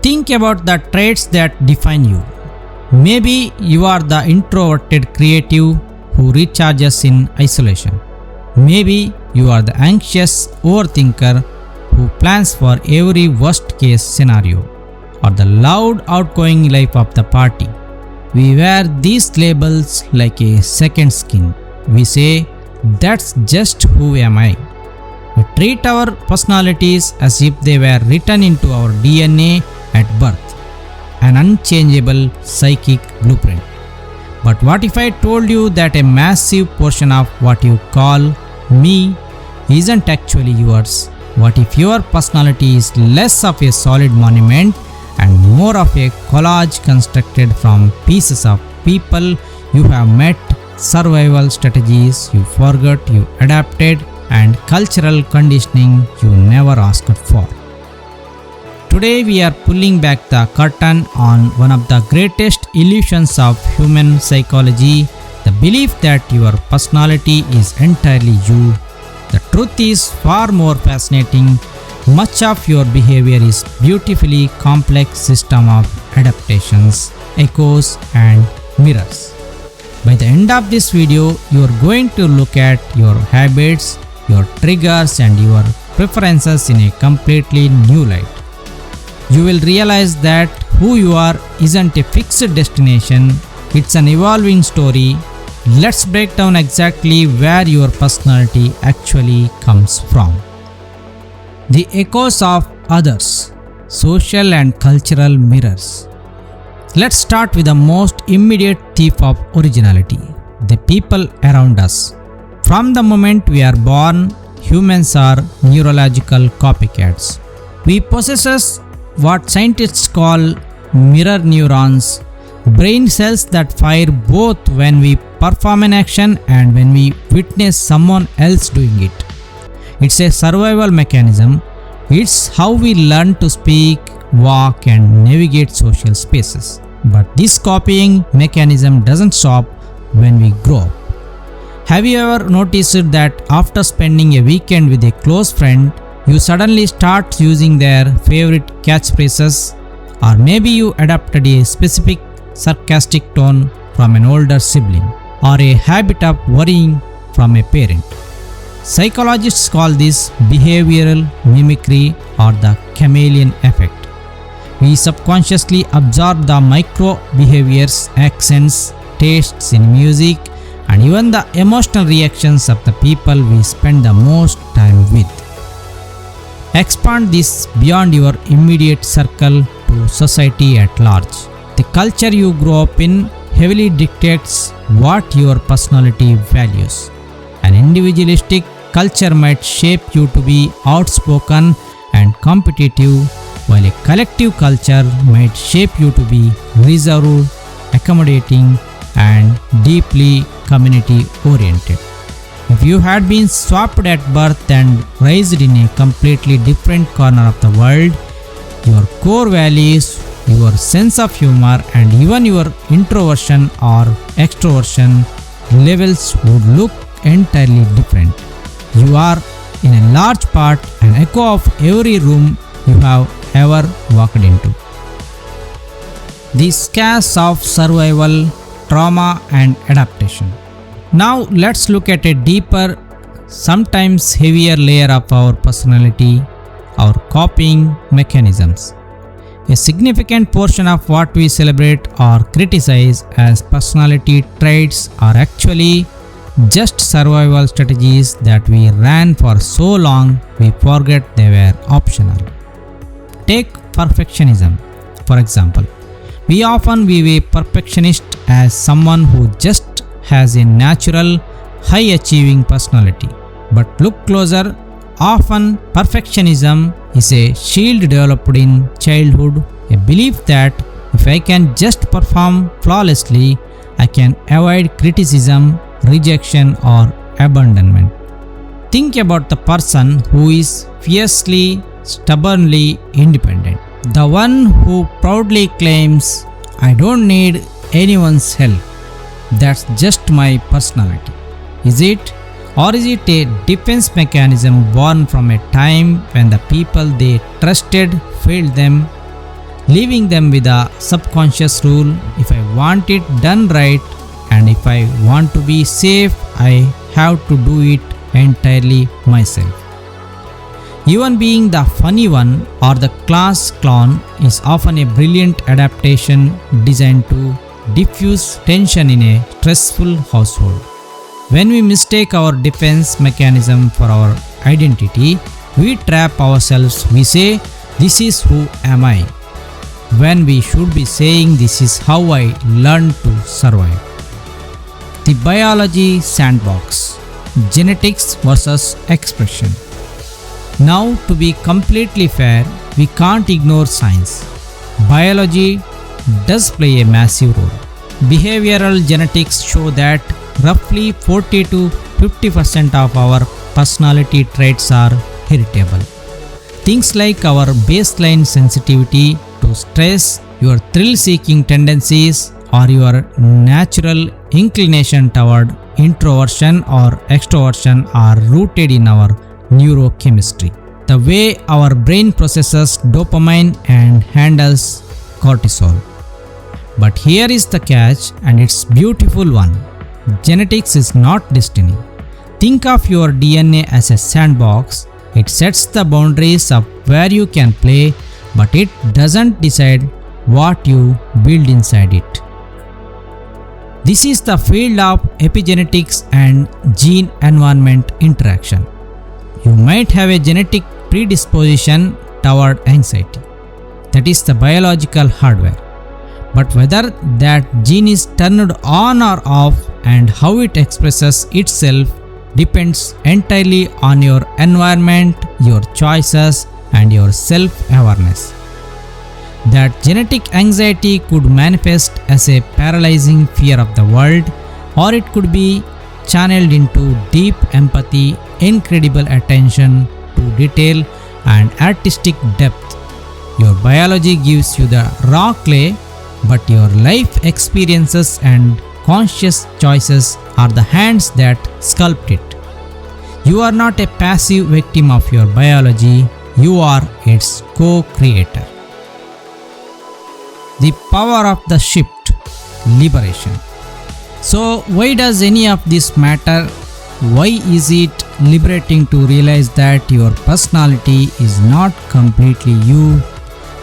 Think about the traits that define you. Maybe you are the introverted creative who recharges in isolation. Maybe you are the anxious overthinker who plans for every worst case scenario, or the loud outgoing life of the party. We wear these labels like a second skin. We say, that's just who am I. We treat our personalities as if they were written into our DNA at birth, an unchangeable psychic blueprint. But what if I told you that a massive portion of what you call me isn't actually yours? What if your personality is less of a solid monument and more of a collage constructed from pieces of people you have met, survival strategies you forgot you adapted, and cultural conditioning you never asked for? Today we are pulling back the curtain on one of the greatest illusions of human psychology, the belief that your personality is entirely you. The truth is far more fascinating. Much of your behavior is beautifully complex system of adaptations, echoes, and mirrors. By the end of this video, you are going to look at your habits, your triggers, and your preferences in a completely new light. You will realize that who you are isn't a fixed destination, it's an evolving story. Let's break down exactly where your personality actually comes from. The echoes of others, social and cultural mirrors. Let's start with the most immediate thief of originality, the people around us. From the moment we are born, humans are neurological copycats. We possess what scientists call mirror neurons, brain cells that fire both when we perform an action and when we witness someone else doing it. It's a survival mechanism. It's how we learn to speak, walk, and navigate social spaces. But this copying mechanism doesn't stop when we grow up. Have you ever noticed that after spending a weekend with a close friend, you suddenly start using their favorite catchphrases? Or maybe you adopted a specific sarcastic tone from an older sibling, or a habit of worrying from a parent. Psychologists call this behavioral mimicry or the chameleon effect. We subconsciously absorb the micro behaviors, accents, tastes in music, and even the emotional reactions of the people we spend the most time with. Expand this beyond your immediate circle to society at large. The culture you grow up in heavily dictates what your personality values. An individualistic culture might shape you to be outspoken and competitive, while a collective culture might shape you to be reserved, accommodating, and deeply community oriented. If you had been swapped at birth and raised in a completely different corner of the world, your core values, your sense of humor, and even your introversion or extroversion levels would look entirely different. You are, in a large part, an echo of every room you have ever walked into. The scares of survival, trauma, and adaptation. Now let's look at a deeper, sometimes heavier layer of our personality, our copying mechanisms. A significant portion of what we celebrate or criticize as personality traits are actually just survival strategies that we ran for so long we forget they were optional. Take perfectionism, for example. We often view a perfectionist as someone who just has a natural, high-achieving personality. But look closer, often perfectionism is a shield developed in childhood, a belief that if I can just perform flawlessly, I can avoid criticism, rejection, or abandonment. Think about the person who is fiercely, stubbornly independent. The one who proudly claims, I don't need anyone's help. That's just my personality. Is it? Or is it a defense mechanism born from a time when the people they trusted failed them? leaving them with a subconscious rule: if I want it done right and if I want to be safe, I have to do it entirely myself. Even being the funny one or the class clown is often a brilliant adaptation designed to diffuse tension in a stressful household. When we mistake our defense mechanism for our identity, we trap ourselves. We say, "This is who am I," when we should be saying, "This is how I learned to survive." The biology sandbox: genetics versus expression. Now, to be completely fair, we can't ignore science. Biology does play a massive role. Behavioral genetics show that roughly 40 to 50% of our personality traits are heritable. Things like our baseline sensitivity to stress, your thrill-seeking tendencies, or your natural inclination toward introversion or extroversion are rooted in our neurochemistry, the way our brain processes dopamine and handles cortisol. But here is the catch, and it's a beautiful one. Genetics is not destiny. Think of your DNA as a sandbox. It sets the boundaries of where you can play, but it doesn't decide what you build inside it. This is the field of epigenetics and gene-environment interaction. You might have a genetic predisposition toward anxiety. That is the biological hardware. But whether that gene is turned on or off and how it expresses itself depends entirely on your environment, your choices, and your self-awareness. That genetic anxiety could manifest as a paralyzing fear of the world, or it could be channeled into deep empathy, incredible attention to detail, and artistic depth. Your biology gives you the raw clay, but your life experiences and conscious choices are the hands that sculpt it. You are not a passive victim of your biology, you are its co-creator. The power of the shift: liberation. So, why does any of this matter? Why is it liberating to realize that your personality is not completely you?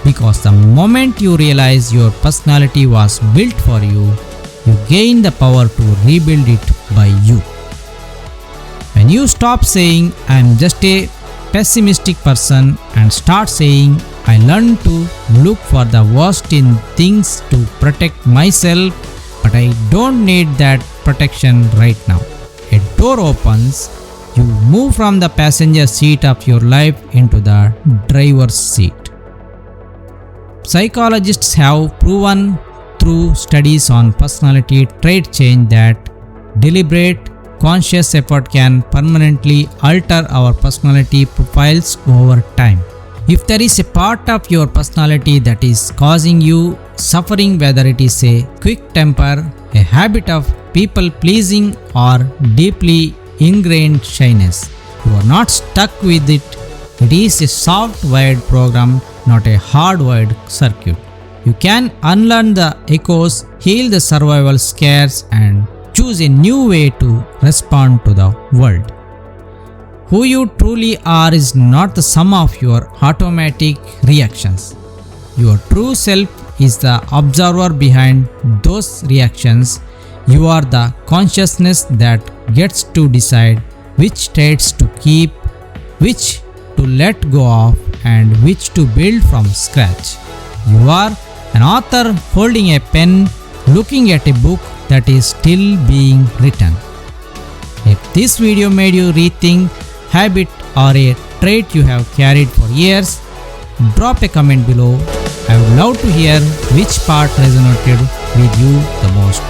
Because the moment you realize your personality was built for you, you gain the power to rebuild it by you. When you stop saying, "I am just a pessimistic person," and start saying, "I learned to look for the worst in things to protect myself, but I don't need that protection right now," a door opens. You move from the passenger seat of your life into the driver's seat. Psychologists have proven through studies on personality trait change that deliberate, conscious effort can permanently alter our personality profiles over time. If there is a part of your personality that is causing you suffering, whether it is a quick temper, a habit of people pleasing, or deeply ingrained shyness, you are not stuck with it. It is a soft-wired program, not a hard-wired circuit. You can unlearn the echoes, heal the survival scares, and choose a new way to respond to the world. Who you truly are is not the sum of your automatic reactions. Your true self is the observer behind those reactions. You are the consciousness that gets to decide which traits to keep, which to let go of, and which to build from scratch. You are an author holding a pen, looking at a book that is still being written. If this video made you rethink habit or a trait you have carried for years, drop a comment below. I would love to hear which part resonated with you the most.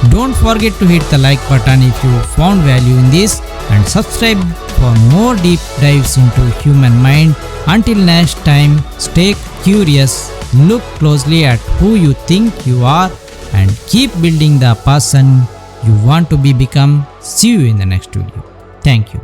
Don't forget to hit the like button if you found value in this, and subscribe for more deep dives into human mind. Until next time, stay curious, look closely at who you think you are, and keep building the person you want to become. See you in the next video. Thank you.